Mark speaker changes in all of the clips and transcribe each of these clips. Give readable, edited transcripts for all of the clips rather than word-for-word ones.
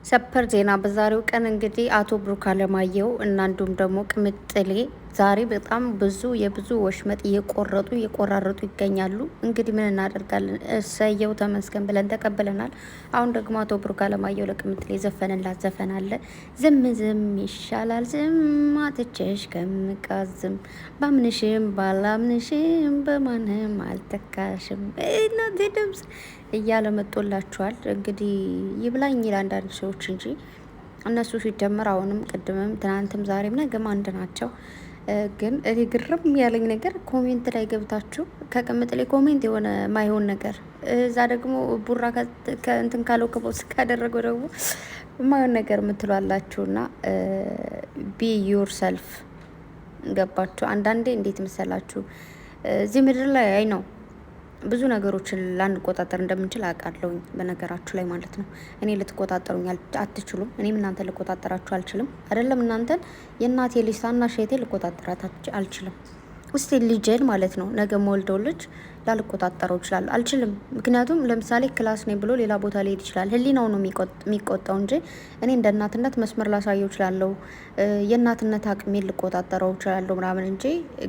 Speaker 1: ሰበር ዜና በዛሬው ቀን እንግዲህ አቶ ብሩክ አለማየሁ እና እንዲሁም ደግሞ ቅምጥሌ ዛሬ በጣም የብዙ ወሽመጥ እየቆራረጡ ይገኛሉ። እንግዲህ ምን እናደርጋለን፣ እሰየው ተመስገን ብለን ተቀብለናል። አሁን ደግሞ አቶ ብሩክ አለማየሁ ለቅምጥሌ ዘፈንላት ዘፈን አለ። ዝም ዝም ይሻላል ዝም አትቼሽ ከምቃዝም ባምንሽም ባላምንሽም በማንም አልተካሽም እናቴ ድምጽ እያለ መጦላችኋል። እንግዲህ ይብላኝ ይላል አንዳንድ ሰዎች እንጂ እነሱ ሲጀመር አሁንም ቅድምም ትናንትም ዛሬም ነገም አንድ ናቸው። ግን እኔ ግርም ያለኝ ነገር ኮሜንት ላይ ገብታችሁ ከቅምጥሌ ኮሜንት የሆነ ማይሆን ነገር እዛ ደግሞ ቡራ ከእንትን ካለው ከቦስ ካደረገው ደግሞ ማይሆን ነገር የምትሏላችሁና ቢ ዩር ሰልፍ ገባችሁ። አንዳንዴ እንዴት መሰላችሁ እዚህ ምድር ላይ አይ ነው ብዙ ነገሮችን ላንቆጣጠር እንደምንችል አውቃለሁኝ። በነገራችሁ ላይ ማለት ነው እኔ ልትቆጣጠሩኝ አትችሉም። እኔም እናንተ ልቆጣጠራችሁ አልችልም። አይደለም እናንተን የእናቴ ልጅ ታናሽ እህቴ ልቆጣጠራት አልችልም። ውስጥ ልጄን ማለት ነው ነገ መወልደው ልጅ ላልቆጣጠረው እችላለሁ አልችልም። ምክንያቱም ለምሳሌ ክላስ ነኝ ብሎ ሌላ ቦታ ሊሄድ ይችላል። ህሊናው ነው የሚቆጣው እንጂ እኔ እንደ እናትነት መስመር ላሳየው እችላለሁ። የእናትነት አቅሜን ልቆጣጠረው እችላለሁ ምናምን እንጂ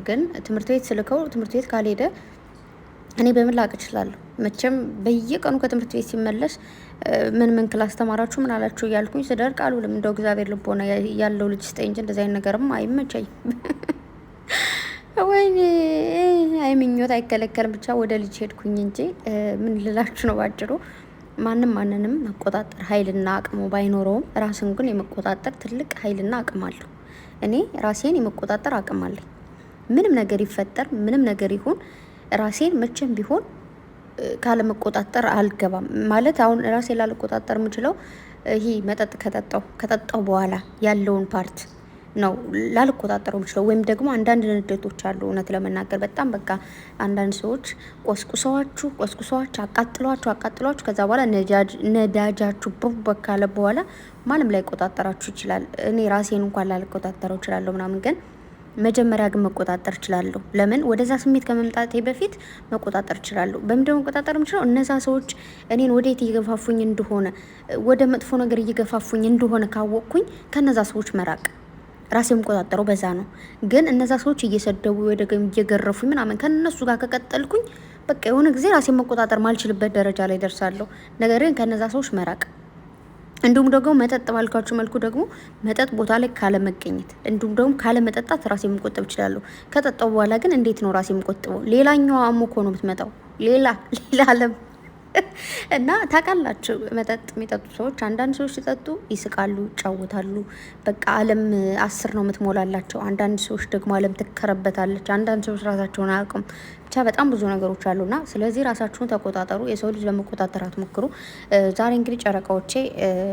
Speaker 1: ግን ትምህርት ቤት ስልከው ትምህርት ቤት ካልሄደ እኔ በምን ላቅ እችላለሁ? መቼም በየቀኑ ከትምህርት ቤት ሲመለስ ምን ክላስ ተማራችሁ ምን አላችሁ እያልኩኝ ስደርቅ አልውልም። እንደው እግዚአብሔር ልቦና ያለው ልጅ ስጠኝ እንጂ እንደዚህ አይነት ነገርም አይመቸኝም። ወይኔ አይ ምኞት አይከለከልም። ብቻ ወደ ልጅ ሄድኩኝ እንጂ ምን ልላችሁ ነው ባጭሩ። ማንንም መቆጣጠር ኃይልና አቅሙ ባይኖረውም ራስን ግን የመቆጣጠር ትልቅ ኃይልና አቅም አለው። እኔ ራሴን የመቆጣጠር አቅም አለኝ። ምንም ነገር ይፈጠር ምንም ነገር ይሁን ራሴን መቼም ቢሆን ካለመቆጣጠር አልገባም። ማለት አሁን ራሴን ላልቆጣጠር የምችለው ይሄ መጠጥ ከጠጣው በኋላ ያለውን ፓርት ነው ላልቆጣጠረው የምችለው። ወይም ደግሞ አንዳንድ ንዴቶች አሉ። እውነት ለመናገር በጣም በቃ አንዳንድ ሰዎች ቆስቁሰዋችሁ አቃጥሏችሁ ከዛ በኋላ ነዳጃችሁ በቃ ካለ በኋላ ማንም ላይ ቆጣጠራችሁ ይችላል። እኔ ራሴን እንኳን ላልቆጣጠረው እችላለሁ ምናምን ግን መጀመሪያ ግን መቆጣጠር እችላለሁ። ለምን ወደዛ ስሜት ከመምጣቴ በፊት መቆጣጠር እችላለሁ። በምንድነው መቆጣጠር የምችለው? እነዛ ሰዎች እኔን ወዴት እየገፋፉኝ እንደሆነ ወደ መጥፎ ነገር እየገፋፉኝ እንደሆነ ካወቅኩኝ ከነዛ ሰዎች መራቅ። ራሴ መቆጣጠረው በዛ ነው። ግን እነዛ ሰዎች እየሰደቡ ወደ እየገረፉኝ ምናምን ከነሱ ጋር ከቀጠልኩኝ በቃ የሆነ ጊዜ ራሴ መቆጣጠር ማልችልበት ደረጃ ላይ ደርሳለሁ። ነገር ግን ከነዛ ሰዎች መራቅ። እንዲሁም ደግሞ መጠጥ ባልካችሁ መልኩ ደግሞ መጠጥ ቦታ ላይ ካለመገኘት እንዲሁም ደግሞ ካለመጠጣት ራሴ መቆጠብ እችላለሁ። ከጠጣው በኋላ ግን እንዴት ነው ራሴ መቆጠበው? ሌላኛው አሞኮ ነው የምትመጣው ሌላ አለም እና ታውቃላችሁ፣ መጠጥ የሚጠጡ ሰዎች አንዳንድ ሰዎች ሲጠጡ ይስቃሉ፣ ይጫወታሉ። በቃ አለም 10 ነው የምትሞላላቸው። አንዳንድ ሰዎች ደግሞ አለም ትከረበታለች። አንዳንድ ሰዎች ራሳቸውን አያውቁም። ብቻ በጣም ብዙ ነገሮች አሉና ስለዚህ ራሳችሁን ተቆጣጠሩ። የሰው ልጅ ለመቆጣጠር አትሞክሩ። ዛሬ እንግዲህ ጨረቃዎቼ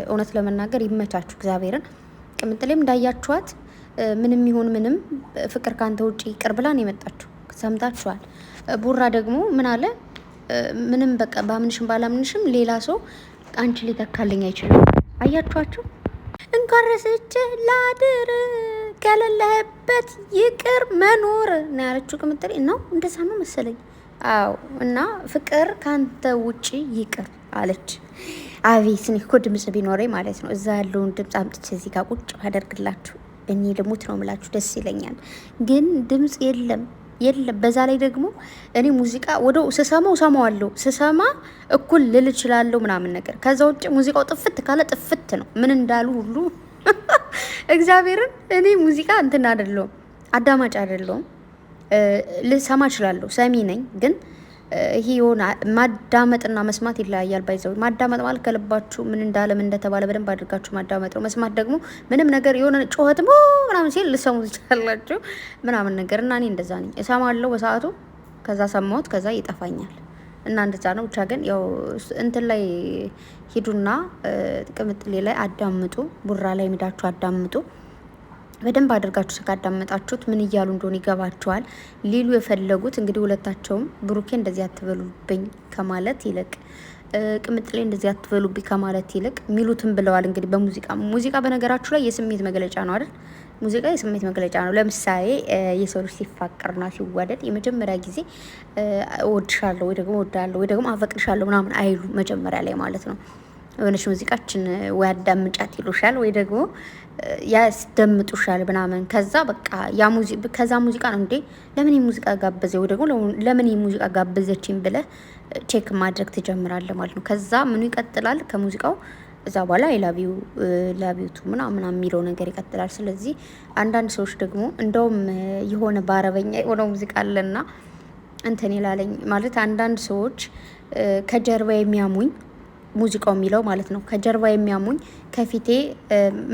Speaker 1: እውነት ለመናገር ይመቻችሁ እግዚአብሔርን። ቅምጥሌም እንዳያችኋት ምንም ይሁን ምንም ፍቅር ካንተ ውጭ ይቅር ብላን የመጣችሁ ሰምታችኋል። ቡራ ደግሞ ምን አለ? ምንም በቃ ባምንሽም ባላምንሽም ሌላ ሰው አንቺ ሊተካልኝ አይችልም። አያችኋችሁ? እንኳን ረስቼ ላድር ከሌለህበት ይቅር መኖር ነው ያለችው ቅምጥሌ ነው። እንደዛ ነው መሰለኝ። አዎ። እና ፍቅር ካንተ ውጪ ይቅር አለች። አቤት! እኔ እኮ ድምጽ ቢኖረኝ ማለት ነው እዛ ያለውን ድምጽ አምጥቼ እዚህ ጋር ቁጭ ባደርግላችሁ እኔ ልሙት ነው የምላችሁ፣ ደስ ይለኛል። ግን ድምጽ የለም። በዛ ላይ ደግሞ እኔ ሙዚቃ ወደ ሰማዋለሁ ስሰማ እኩል ልል እችላለሁ ምናምን ነገር። ከዛ ውጭ ሙዚቃው ጥፍት ካለ ጥፍት ነው። ምን እንዳሉ ሁሉ እግዚአብሔርን እኔ ሙዚቃ እንትን አይደለሁም፣ አዳማጭ አይደለሁም። ልሰማ እችላለሁ፣ ሰሚ ነኝ። ግን ይሄ የሆነ ማዳመጥና መስማት ይለያያል። ባይዘው ማዳመጥ ማለት ከልባችሁ ምን እንዳለ ምን እንደተባለ በደንብ አድርጋችሁ ማዳመጥ ነው። መስማት ደግሞ ምንም ነገር የሆነ ጩኸት ምናምን ሲል ልሰሙ ትችላላችሁ ምናምን ነገር እና እኔ እንደዛ ነኝ። እሰማለሁ በሰዓቱ፣ ከዛ ሰማሁት፣ ከዛ ይጠፋኛል እና እንደዛ ነው። ብቻ ግን ያው እንትን ላይ ሂዱና ቅምጥሌ ላይ አዳምጡ፣ ቡራ ላይ ሄዳችሁ አዳምጡ። በደንብ አድርጋችሁ ካዳመጣችሁት ምን እያሉ እንደሆነ ይገባችኋል። ሊሉ የፈለጉት እንግዲህ ሁለታቸውም ብሩኬ እንደዚህ አትበሉብኝ ከማለት ይልቅ ቅምጥሌ እንደዚህ አትበሉብኝ ከማለት ይልቅ ሚሉትን ብለዋል። እንግዲህ ሙዚቃ በነገራችሁ ላይ የስሜት መግለጫ ነው አይደል? ሙዚቃ የስሜት መግለጫ ነው። ለምሳሌ የሰው ልጅ ሲፋቀርና ሲዋደድ የመጀመሪያ ጊዜ እወድሻለሁ ወይ ደግሞ እወዳለሁ ወይ ደግሞ አፈቅርሻለሁ ምናምን አይሉ መጀመሪያ ላይ ማለት ነው። የሆነች ሙዚቃችን ወይ አዳምጫት ይሉሻል ወይ ደግሞ ያስደምጡሻል ምናምን። ከዛ በቃ ከዛ ሙዚቃ ነው እንዴ ለምን ሙዚቃ ጋበዘ ወይ ደግሞ ለምን ሙዚቃ ጋበዘችኝ ብለህ ቼክ ማድረግ ትጀምራለህ ማለት ነው። ከዛ ምኑ ይቀጥላል ከሙዚቃው እዛ በኋላ አይላቪው ላቪቱ ምናምን የሚለው ነገር ይቀጥላል። ስለዚህ አንዳንድ ሰዎች ደግሞ እንደውም የሆነ በአረበኛ የሆነ ሙዚቃ አለና እንትን ይላለኝ ማለት አንዳንድ ሰዎች ከጀርባ የሚያሙኝ ሙዚቃው የሚለው ማለት ነው። ከጀርባ የሚያሙኝ ከፊቴ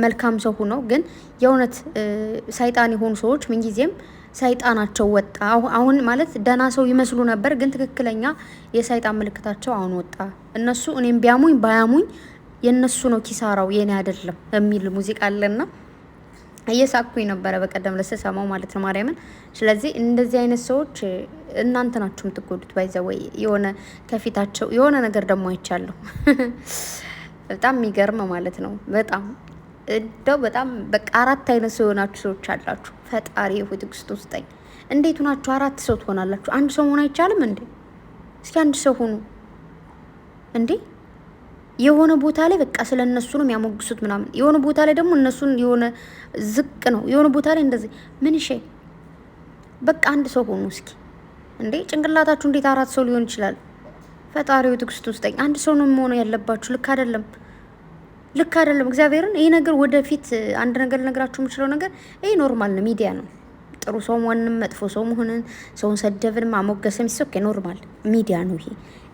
Speaker 1: መልካም ሰው ሆነው ግን የእውነት ሰይጣን የሆኑ ሰዎች ምንጊዜም ሰይጣናቸው ወጣ። አሁን ማለት ደህና ሰው ይመስሉ ነበር፣ ግን ትክክለኛ የሰይጣን ምልክታቸው አሁን ወጣ። እነሱ እኔም ቢያሙኝ ባያሙኝ የነሱ ነው ኪሳራው የኔ አይደለም የሚል ሙዚቃ አለና እየሳኩኝ ነበረ በቀደም ለሰማው ማለት ነው ማርያምን። ስለዚህ እንደዚህ አይነት ሰዎች እናንተ ናችሁ የምትጎዱት። ባይዘወይ የሆነ ከፊታቸው የሆነ ነገር ደግሞ አይቻለሁ በጣም የሚገርም ማለት ነው። በጣም እንደው በጣም በቃ 4 አይነት ሰው የሆናችሁ ሰዎች አላችሁ። ፈጣሪ ሆይ ትዕግስት ውስጠኝ። እንዴት ሆናችሁ 4 ሰው ትሆናላችሁ? አንድ ሰው መሆን አይቻልም እንዴ? እስኪ አንድ ሰው ሁኑ እንዴ። የሆነ ቦታ ላይ በቃ ስለ እነሱ ነው የሚያሞግሱት ምናምን፣ የሆነ ቦታ ላይ ደግሞ እነሱን የሆነ ዝቅ ነው፣ የሆነ ቦታ ላይ እንደዚህ ምን ይሼ በቃ አንድ ሰው ሆኑ እስኪ እንዴ። ጭንቅላታችሁ እንዴት 4 ሰው ሊሆን ይችላል? ፈጣሪው ትዕግስት ውስጠኝ። አንድ ሰው ነው መሆኑ ያለባችሁ። ልክ አይደለም፣ ልክ አይደለም። እግዚአብሔርን ይሄ ነገር ወደፊት አንድ ነገር ልነግራችሁ የምችለው ነገር ይሄ ኖርማል ነው፣ ሚዲያ ነው። ጥሩ ሰው መሆንም መጥፎ ሰው መሆንን ሰውን ሰደብን ማሞገስም ይሰክ ኖርማል ሚዲያ ነው። ይሄ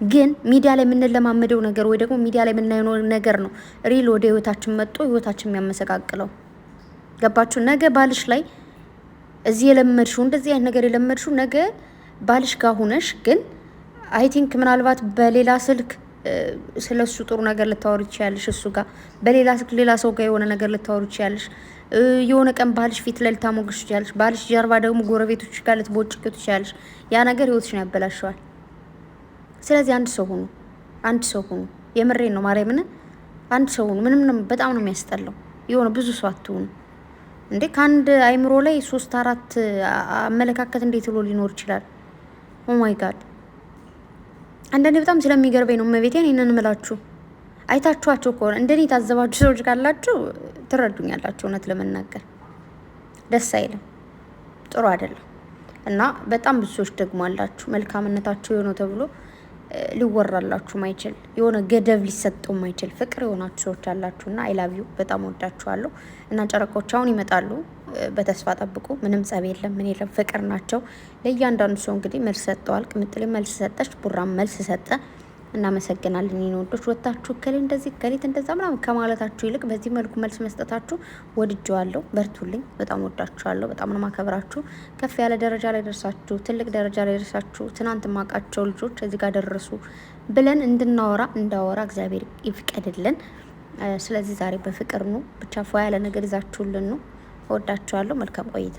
Speaker 1: ግን ሚዲያ ላይ የምንለማመደው ነገር ወይ ደግሞ ሚዲያ ላይ የምናየው ነገር ነው ሪል ወደ ህይወታችን መጥቶ ህይወታችን የሚያመሰቃቅለው። ገባችሁ? ነገ ባልሽ ላይ እዚህ የለመድሽው እንደዚህ አይነት ነገር የለመድሽው ነገ ባልሽ ጋር ሆነሽ ግን አይ ቲንክ ምናልባት በሌላ ስልክ ስለሱ ጥሩ ነገር ልታወሪ ትችያለሽ፣ እሱ ጋር በሌላ ስልክ ሌላ ሰው ጋር የሆነ ነገር ልታወሪ ትችያለሽ። የሆነ ቀን ባልሽ ፊት ላይ ልታሞግሽ ትችያለሽ፣ ባልሽ ጀርባ ደግሞ ጎረቤቶች ጋር ልትቦጭቅ ትችያለሽ። ያ ነገር ህይወትሽን ያበላሸዋል። ስለዚህ አንድ ሰው ሁኑ፣ አንድ ሰው ሁኑ። የምሬን ነው ማርያምን፣ አንድ ሰው ሁኑ። ምንም በጣም ነው የሚያስጠላው። የሆነ ብዙ ሰው አትሁኑ እንዴ። ከአንድ አይምሮ ላይ 3 4 አመለካከት እንዴት ብሎ ሊኖር ይችላል? ኦ ማይ ጋድ። አንዳንዴ በጣም ስለሚገርበኝ ነው እመቤቴን ይሄንን እምላችሁ። አይታችኋቸው ከሆነ እንደኔ የታዘባችሁ ሰዎች ካላችሁ ትረዱኛላችሁ። እውነት ለመናገር ደስ አይልም፣ ጥሩ አይደለም። እና በጣም ብዙ ሰዎች ደግሞ አላችሁ መልካምነታችሁ የሆነ ተብሎ ሊወራላችሁ ማይችል የሆነ ገደብ ሊሰጠው ማይችል ፍቅር የሆናችሁ ሰዎች አላችሁና አይ ላቭ ዩ በጣም ወዳችኋለሁ። እና ጨረቆች አሁን ይመጣሉ፣ በተስፋ ጠብቁ። ምንም ጸብ የለም፣ ምን የለም፣ ፍቅር ናቸው። ለእያንዳንዱ ሰው እንግዲህ መልስ ሰጠዋል። ቅምጥሌ መልስ ሰጠች፣ ቡራም መልስ ሰጠ። እናመሰግናለን። ይሄን ወዶች ወጣችሁ ከሌ እንደዚህ ከሌት እንደዛ ምናምን ከማለታችሁ ይልቅ በዚህ መልኩ መልስ መስጠታችሁ ወድጀዋለሁ። በርቱልኝ። በጣም ወዳችኋለሁ። በጣም ነው ማከብራችሁ። ከፍ ያለ ደረጃ ላይ ደርሳችሁ ትልቅ ደረጃ ላይ ደርሳችሁ ትናንት ማቃቸው ልጆች እዚህ ጋር ደረሱ ብለን እንዳወራ እግዚአብሔር ይፍቀድልን። ስለዚህ ዛሬ በፍቅር ነው ብቻ ፏ ያለ ነገር ይዛችሁልን ነው። ወዳችኋለሁ። መልካም ቆይታ